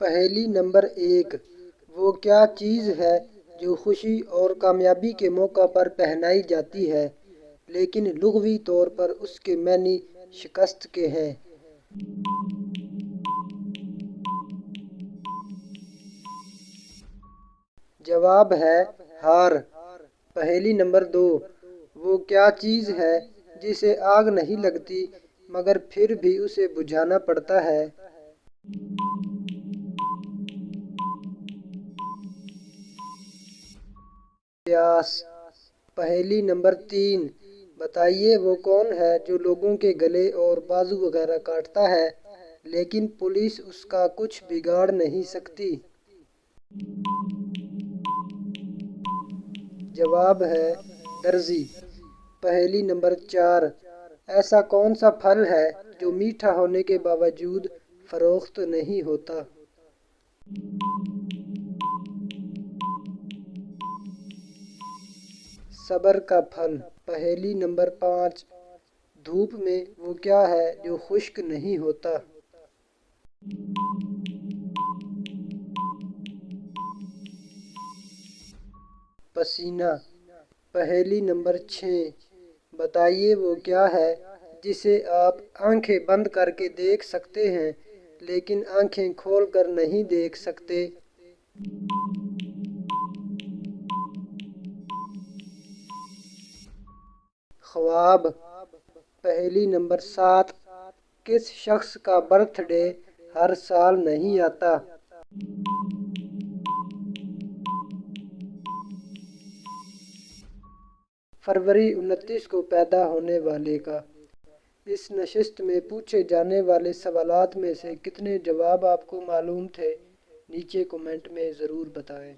پहेली number 1। वो क्या चीज़ है जो खुशी और कामयाबी के मौका पर पहनाई जाती है लेकिन लुग़वी तौर पर उसके मानी शिकस्त के हैं। जवाब है हार। पहेली नंबर 2। वो क्या चीज़ है जिसे आग नहीं लगती मगर फिर भी उसे बुझाना पड़ता है। प्यास। पहेली नंबर 3। बताइए वो कौन है जो लोगों के गले और बाजू वगैरह काटता है लेकिन पुलिस उसका कुछ बिगाड़ नहीं सकती। जवाब है दर्जी। पहेली नंबर 4। ऐसा कौन सा फल है जो मीठा होने के बावजूद फरोख्त नहीं होता। सब्र का फल। पहेली नंबर 5। धूप में वो क्या है जो खुश्क नहीं होता। पसीना। पहेली नंबर 6। बताइए वो क्या है जिसे आप आंखें बंद करके देख सकते हैं लेकिन आंखें खोल कर नहीं देख सकते। ख्वाब। पहेली नंबर 7। किस शख्स का बर्थडे हर साल नहीं आता। फरवरी 29 को पैदा होने वाले का। इस नशिस्त में पूछे जाने वाले सवालात में से कितने जवाब आपको मालूम थे नीचे कमेंट में ज़रूर बताएं।